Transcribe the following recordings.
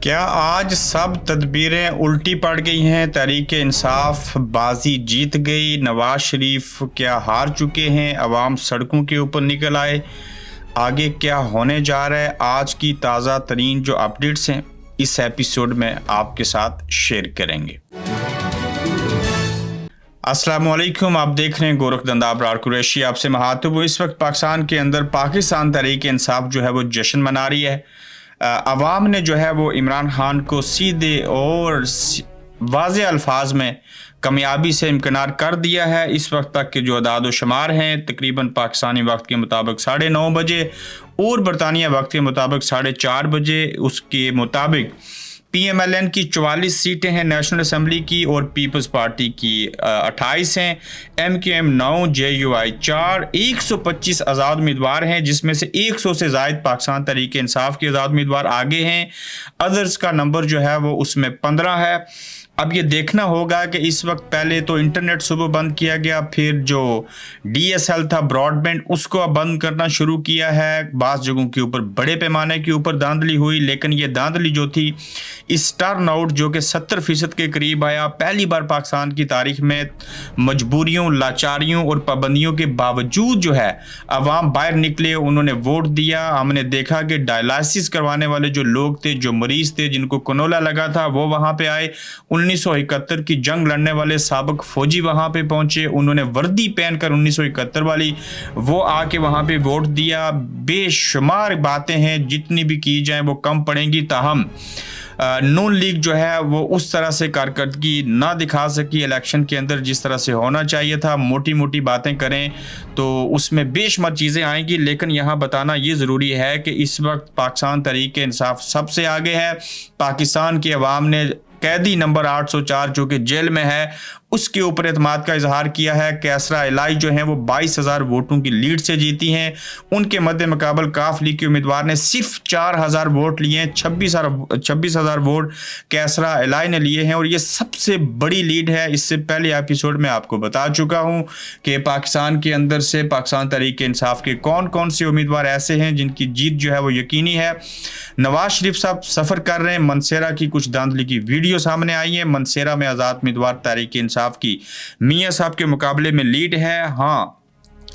क्या आज सब तदबीरें उल्टी पड़ गई हैं? तहरीक-ए-इंसाफ बाजी जीत गई। नवाज शरीफ क्या हार चुके हैं? अवाम सड़कों के ऊपर निकल आए। आगे क्या होने जा रहा है? आज की ताज़ा तरीन जो अपडेट्स हैं इस एपिसोड में आपके साथ शेयर करेंगे। अस्सलामुअलैकुम, आप देख रहे हैं गोरखधंधा अबरार कुरैशी। आपसे महातब। इस वक्त पाकिस्तान के अंदर पाकिस्तान तहरीक-ए-इंसाफ जो है वो जश्न मना रही है। अवाम ने जो है वो इमरान खान को सीधे और वाज़े अल्फाज में कामयाबी से इम्कनार कर दिया है। इस वक्त तक के जो अदाद शुमार हैं तकरीबन पाकिस्तानी वक्त के मुताबिक 9:30 बजे और बरतानिया वक्त के मुताबिक 4:30 बजे, उसके मुताबिक PMLN की 44 सीटें हैं नेशनल असम्बली की और पीपल्स पार्टी की 28 हैं। MQM 9, JUI 4, 125 आज़ाद उम्मीदवार हैं, जिसमें से 100 से ज़ायद पाकिस्तान तहरीक-ए-इंसाफ के आज़ाद उम्मीदवार आगे हैं। अदर्स का नंबर जो है वो उसमें 15 है। अब ये देखना होगा कि इस वक्त पहले तो इंटरनेट सुबह बंद किया गया, फिर जो DSL था ब्रॉडबैंड उसको अब बंद करना शुरू किया है। बाज़ जगहों के ऊपर बड़े पैमाने के ऊपर धांधली हुई, लेकिन ये धांधली जो थी इस टर्न आउट जो कि 70% के करीब आया। पहली बार पाकिस्तान की तारीख में मजबूरियों, लाचारियों और पाबंदियों के बावजूद जो है अवाम बाहर निकले, उन्होंने वोट दिया। हमने देखा कि डायलिसिस करवाने वाले जो लोग थे, जो मरीज थे, जिनको कनोला लगा था, वो वहाँ पे आए। 1971 की जंग लड़ने वाले साबिक फौजी वहाँ पे पहुँचे, उन्होंने वर्दी पहनकर 1971 वाली वो आके वहाँ पे वोट दिया। बेशुमार बातें हैं, जितनी भी की जाए वो कम पड़ेंगी। ताहम नून लीग जो है वो उस तरह से कारकर्दगी ना दिखा सकी इलेक्शन के अंदर जिस तरह से होना चाहिए था। मोटी मोटी बातें करें तो उसमें बेशुमार चीज़ें आएंगी, लेकिन यहाँ बताना ये ज़रूरी है कि इस वक्त पाकिस्तान तहरीक-ए-इंसाफ सबसे आगे है। पाकिस्तान की अवाम ने कैदी नंबर 804 जो कि जेल में है उसके ऊपर एतमाद का इजहार किया है। कैसरा इलाई जो हैं वो 22,000 वोटों की लीड से जीती हैं। उनके मद्दे मुकाबल काफ लीग के उम्मीदवार ने सिर्फ 4,000 वोट लिए हैं। 26,000 वोट कैसरा इलाई ने लिए हैं और ये सबसे बड़ी लीड है। इससे पहले एपिसोड में आपको बता चुका हूँ कि पाकिस्तान के अंदर से पाकिस्तान तहरीक-ए-इंसाफ के कौन कौन से उम्मीदवार ऐसे हैं जिनकी जीत जो है वो यकीनी है। नवाज शरीफ साहब सफ़र कर रहे हैं। मनसेरा की कुछ धांधली की वीडियो सामने आई है। मनसेरा में आज़ाद उम्मीदवार तहरीक-ए-इंसाफ की मियां साहब के मुकाबले में लीड है। हाँ,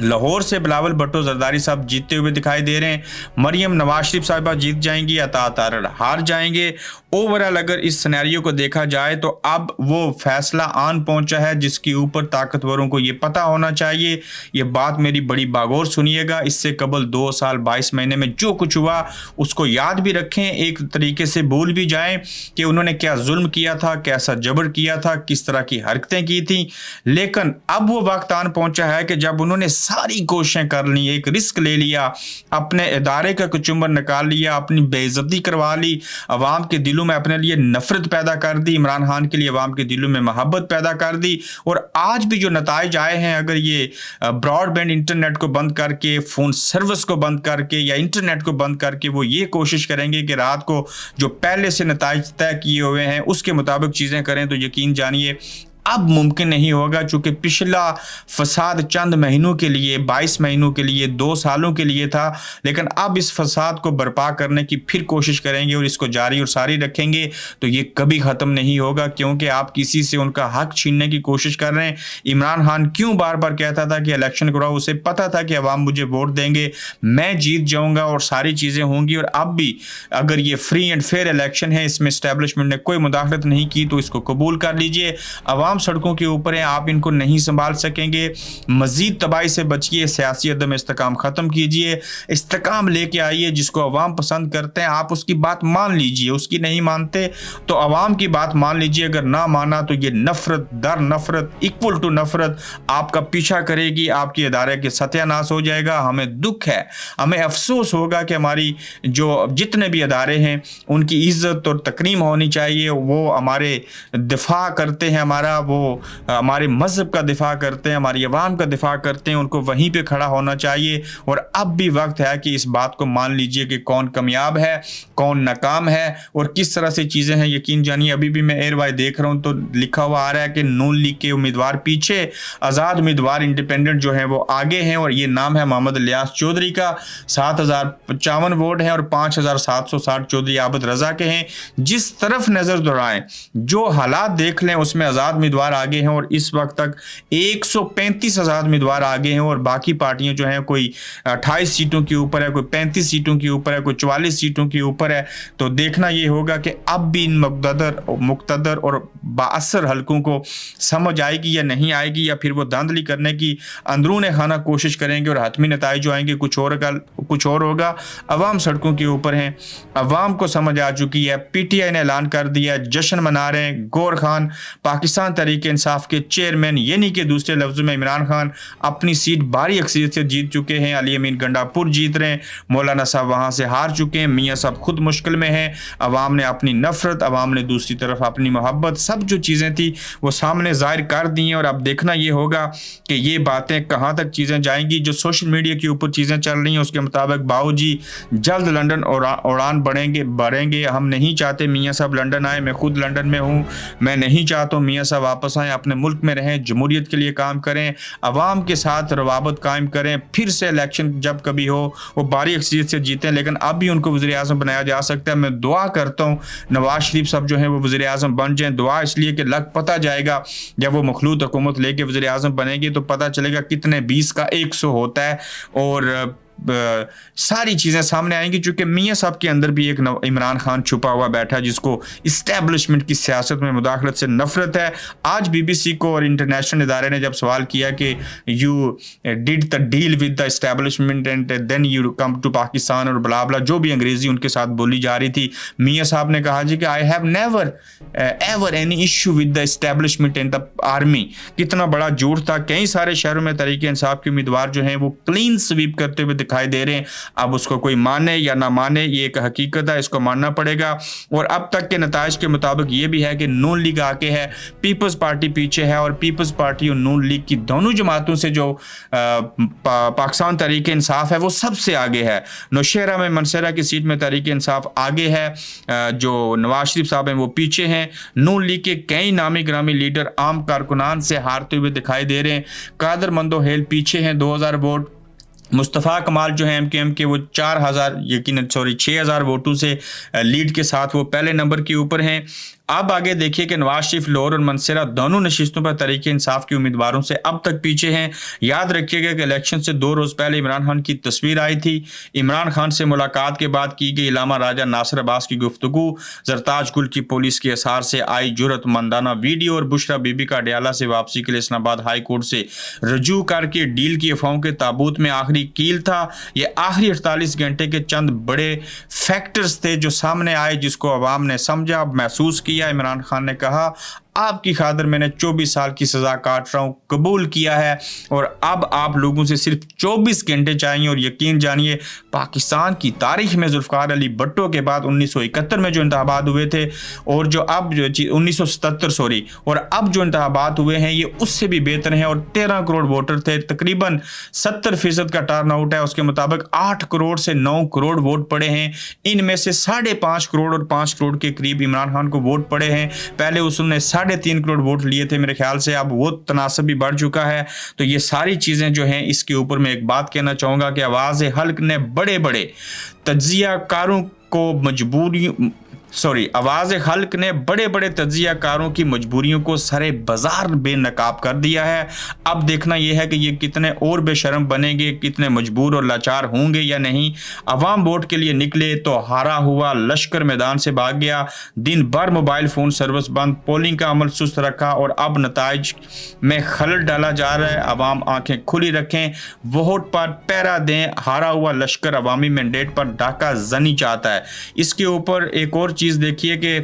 लाहौर से बिलावल भुट्टो जरदारी साहब जीतते हुए दिखाई दे रहे हैं। मरियम नवाज शरीफ साहिबा जीत जाएंगी, अता तारड़ हार जाएंगे। ओवरऑल अगर इस सिनेरियो को देखा जाए तो अब वो फैसला आन पहुंचा है जिसके ऊपर ताकतवरों को ये पता होना चाहिए। ये बात मेरी बड़ी बागौर सुनिएगा। इससे कबल 2 साल 22 महीने में जो कुछ हुआ उसको याद भी रखें, एक तरीके से भूल भी जाएं कि उन्होंने क्या जुल्म किया था, कैसा जबर किया था, किस तरह की हरकतें की थी। लेकिन अब वो वक्त आन पहुंचा है कि जब उन्होंने सारी कोशिशें कर ली, एक रिस्क ले लिया, अपने इदारे का कुचुम्बर निकाल लिया, अपनी बेइज्जती करवा ली, अवाम के दिलों में अपने लिए नफरत पैदा कर दी, इमरान खान के लिए अवाम के दिलों में मोहब्बत पैदा कर दी। और आज भी जो नताइज आए हैं, अगर ये ब्रॉडबैंड इंटरनेट को बंद करके, फ़ोन सर्विस को बंद करके या इंटरनेट को बंद करके वो ये कोशिश करेंगे कि रात को जो पहले से नताइज तय किए हुए हैं उसके मुताबिक चीज़ें करें, तो यकीन जानिए अब मुमकिन नहीं होगा। चूँकि पिछला फसाद चंद महीनों के लिए, 22 महीनों के लिए, 2 सालों के लिए था, लेकिन अब इस फसाद को बर्पा करने की फिर कोशिश करेंगे और इसको जारी और सारी रखेंगे तो ये कभी ख़त्म नहीं होगा, क्योंकि आप किसी से उनका हक छीनने की कोशिश कर रहे हैं। इमरान खान क्यों बार बार कहता था कि इलेक्शन कराओ? उसे पता था कि अवाम मुझे वोट देंगे, मैं जीत जाऊँगा और सारी चीज़ें होंगी। और अब भी अगर ये फ्री एंड फेयर इलेक्शन है, इसमें इस्टेब्लिशमेंट ने कोई मुदाखलत नहीं की, तो इसको कबूल कर लीजिए। अवाम सड़कों के ऊपर हैं, आप इनको नहीं संभाल सकेंगे। मजीद तबाही से बचिए, सियासी अदम इस्तेकाम ख़त्म कीजिए, इस्तेकाम लेके आइए। जिसको अवाम पसंद करते हैं आप उसकी बात मान लीजिए, उसकी नहीं मानते तो अवाम की बात मान लीजिए। अगर ना माना तो ये नफरत दर नफरत इक्वल टू नफरत आपका पीछा करेगी, आपके इदारे के सत्यानाश हो जाएगा। हमें दुख है, हमें अफसोस होगा कि हमारी जो जितने भी इदारे हैं उनकी इज्जत और तकरीम होनी चाहिए। वो हमारे दिफा करते हैं, हमारा वो हमारे मज़हब का दिफा करते हैं, हमारी अवाम का दिफा करते हैं, उनको वहीं पे खड़ा होना चाहिए। और अब भी वक्त है कि इस बात को मान लीजिए कि कौन कामयाब है, कौन नाकाम है और किस तरह से चीज़ें हैं। यकीन जानिए अभी भी मैं एयरवाई देख रहा हूँ तो लिखा हुआ आ रहा है कि नून लीग के उम्मीदवार पीछे, आज़ाद उम्मीदवार इंडिपेंडेंट जो हैं वो आगे हैं, और ये नाम है मोहम्मद इलियास चौधरी का। 7055 वोट हैं और 5760 चौधरी आबद रजा के हैं। जिस तरफ नज़र दौड़ाएं, जो हालात देख लें, उसमें आज़ाद उम्मीदवार आगे हैं और इस वक्त तक 135 आज़ाद उम्मीदवार आगे हैं, और बाकी पार्टियां जो हैं कोई 28 सीटों के ऊपर है, कोई 35 सीटों के ऊपर है, कोई 44 सीटों के ऊपर है। तो देखना ये होगा कि अब भी इन मुक़्तदर और बाअसर हलकों को समझ आएगी या नहीं आएगी, या फिर वो धांधली करने की अंदरून खाना कोशिश करेंगे और हतमी नताइज जो आएंगे कुछ और होगा। अवाम सड़कों के ऊपर हैं, अवाम को समझ आ चुकी है। पीटीआई ने ऐलान कर दिया, जश्न मना रहे हैं। गौर खान पाकिस्तान तहरीक इंसाफ के चेयरमैन, यानी कि दूसरे लफ्ज़ों में इमरान खान अपनी सीट भारी अक्सरियत से जीत चुके हैं। अली अमीन गंडापुर जीत रहे हैं, मौलाना साहब वहाँ से हार चुके हैं, मियाँ साहब खुद मुश्किल में हैं। अवाम ने अपनी नफरत, अवाम ने दूसरी तरफ अपनी मोहब्बत, सब जो चीज़ें थी वो सामने जाहिर कर दी हैं। और अब देखना ये होगा कि ये बातें कहाँ तक चीज़ें जाएंगी। जो सोशल मीडिया के ऊपर चीज़ें चल रही हैं उसके मुताबिक बाऊजी जल्द लंदन उड़ान बढ़ेंगे। हम नहीं चाहते मियाँ साहब लंदन आए, मैं खुद लंदन में हूँ, मैं नहीं चाहता हूँ मियाँ साहब वापस आएँ, अपने मुल्क में रहें, जमहूरियत के लिए काम करें, अवाम के साथ रवाबत कायम करें, फिर से इलेक्शन जब कभी हो वो भारी अक्सरियत से जीतें। लेकिन अब भी उनको वज़ीर आज़म बनाया जा सकता है। मैं दुआ करता हूँ नवाज शरीफ साहब जो हैं वो वज़ीर आज़म बन जाएँ। दुआ इसलिए कि लग पता जाएगा जब वो मखलूत हुकूमत लेके वज़ीर आज़म बनेंगे तो पता चलेगा कितने 20 का 100 होता है, और सारी चीज़ें सामने आएंगी। चूँकि मियाँ साहब के अंदर भी एक इमरान खान छुपा हुआ बैठा है जिसको इस्टेब्लिशमेंट की सियासत में मुदाखलत से नफरत है। आज BBC को और इंटरनेशनल इदारे ने जब सवाल किया कि you did the deal with the establishment and then you come to Pakistan और बला बला, जो भी अंग्रेज़ी उनके साथ बोली जा रही थी, मियाँ साहब ने कहा जी कि I have never ever any issue with the establishment and the army. कितना बड़ा झूठ था। कई सारे शहरों में तहरीक इंसाफ के उम्मीदवार जो हैं वो क्लीन स्वीप करते हुए दिखाई दे रहे हैं। अब उसको कोई माने या ना माने, ये एक हकीकत है, इसको मानना पड़ेगा। और अब तक के नताइज के मुताबिक ये भी है कि नून लीग आगे है, पीपल्स पार्टी पीछे है, और पीपल्स पार्टी और नून लीग की दोनों जमातों से जो पाकिस्तान तहरीक इंसाफ है वो सबसे आगे है। नौशहरा में मनसरा की सीट में तहरीक इंसाफ आगे है, जो नवाज शरीफ साहब हैं वो पीछे हैं। नून लीग के कई नामी ग्रामी लीडर आम कारकुनान से हारते हुए दिखाई दे रहे हैं। कादर मंदोहेल पीछे हैं 2000 वोट। मुस्तफ़ा कमाल जो है MKM के वो 6,000 वोटों से लीड के साथ वो पहले नंबर के ऊपर हैं। अब आगे देखिए कि नवाज शरीफ लाहौर और मनसरा दोनों नशिस्तों पर तहरीक इंसाफ के उम्मीदवारों से अब तक पीछे हैं। याद रखिएगा कि इलेक्शन से 2 रोज़ पहले इमरान खान की तस्वीर आई थी। इमरान खान से मुलाकात के बाद की गई इलामा राजा नासिर अब्बास की गुफ्तगू, जरताज गुल की पुलिस के असार से आई जुर्रतमंदाना वीडियो, और बुशरा बीबी का अडयाला से वापसी के लिए इस्लामाबाद हाई कोर्ट से रजू करके डील की अफवाहों के ताबूत में आखिरी कील था। ये आखिरी 48 घंटे के चंद बड़े फैक्टर्स थे जो सामने आए, जिसको अवाम ने समझा, महसूस किया। इमरान खान ने कहा आपकी खातिर मैंने 24 साल की सज़ा काट रहा हूँ, कबूल किया है, और अब आप लोगों से सिर्फ 24 घंटे चाहिए। और यकीन जानिए पाकिस्तान की तारीख में जुल्फ़िकार अली भुट्टो के बाद 1971 में जो इंतखाबात हुए थे, और जो अब 1977 और अब जो इंतखाबात हुए हैं ये उससे भी बेहतर हैं। और 13 करोड़ वोटर थे, तकरीबन 70% का टर्न आउट है। उसके मुताबिक 8 करोड़ से 9 करोड़ वोट पड़े हैं। इनमें से 5.5 करोड़ और 5 करोड़ के करीब इमरान खान को वोट पड़े हैं। पहले उसने 3.5 करोड़ वोट लिए थे मेरे ख्याल से, अब वो तनासब भी बढ़ चुका है। तो ये सारी चीज़ें जो हैं, इसके ऊपर मैं एक बात कहना चाहूँगा कि आवाज़ हल्क ने बड़े बड़े तज्जियाकारों को आवाज़ हल्क ने बड़े बड़े तज्जियाकारों की मजबूरियों को सरे बाजार बेनकाब कर दिया है। अब देखना यह है कि ये कितने और बेशर्म बनेंगे, कितने मजबूर और लाचार होंगे या नहीं। अवाम वोट के लिए निकले तो हारा हुआ लश्कर मैदान से भाग गया। दिन भर मोबाइल फ़ोन सर्विस बंद, पोलिंग का अमल सुस्त रखा, और अब नताइज में खलल डाला जा रहा है। अवाम आंखें खुली रखें, वोट पर पैरा दें। हारा हुआ लश्कर अवामी मैंडेट पर डाका जनी चाहता है। इसके ऊपर एक और चीज़ देखिए कि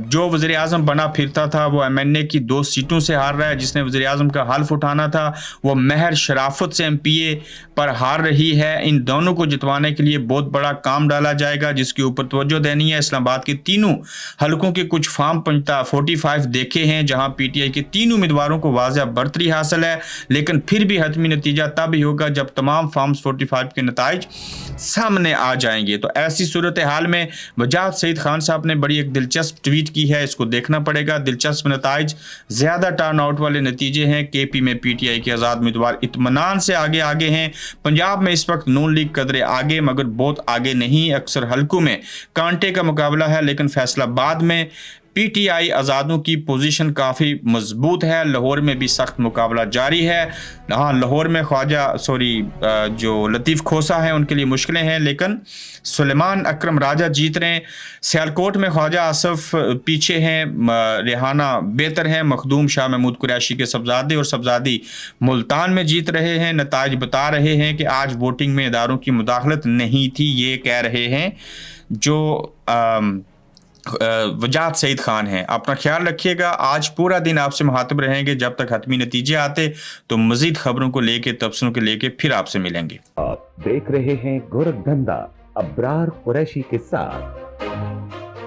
जो वज़ीर आज़म बना फिरता था वो MNA की 2 सीटों से हार रहा है। जिसने वज़ीर आज़म का हल्फ उठाना था वो महर शराफत से MPA पर हार रही है। इन दोनों को जितवाने के लिए बहुत बड़ा काम डाला जाएगा, जिसके ऊपर तवज्जो देनी है। इस्लामाबाद के तीनों हलकों के कुछ फार्म 45 देखे हैं जहां पीटीआई के तीन उम्मीदवारों को वाज़ह बढ़तरी हासिल है, लेकिन फिर भी हतमी नतीजा तब ही होगा जब तमाम फार्म्स 45 के नताइज सामने आ जाएंगे। तो ऐसी सूरत हाल में वजाहत सईद खान साहब ने बड़ी एक दिलचस्प ट्वीट की है, इसको देखना पड़ेगा। दिलचस्प नताइज, ज़्यादा टर्न आउट वाले नतीजे हैं। केपी में पीटीआई के आज़ाद उम्मीदवार इत्मीनान से आगे हैं। पंजाब में इस वक्त नून लीग कदरे आगे, मगर बहुत आगे नहीं। अक्सर हलकों में कांटे का मुकाबला है, लेकिन फैसलाबाद में पीटीआई आज़ादों की पोजीशन काफ़ी मजबूत है। लाहौर में भी सख्त मुकाबला जारी है। हाँ, लाहौर में जो लतीफ़ खोसा हैं उनके लिए मुश्किलें हैं, लेकिन सुलेमान अकरम राजा जीत रहे हैं। सियालकोट में ख्वाजा आसफ पीछे हैं, रेहाना बेहतर है। मखदूम शाह महमूद कुरैशी के सब्जादी और सब्जादी मुल्तान में जीत रहे हैं। नताइज बता रहे हैं कि आज वोटिंग में इदारों की मुदाखलत नहीं थी, ये कह रहे हैं जो वजाहत सईद खान हैं। अपना ख्याल रखिएगा। आज पूरा दिन आपसे मुखातिब रहेंगे जब तक हतमी नतीजे आते, तो मजीद खबरों को लेके, तबसरों को लेके फिर आपसे मिलेंगे। आप देख रहे हैं गोरखधंधा अब्रार कुरैशी के साथ।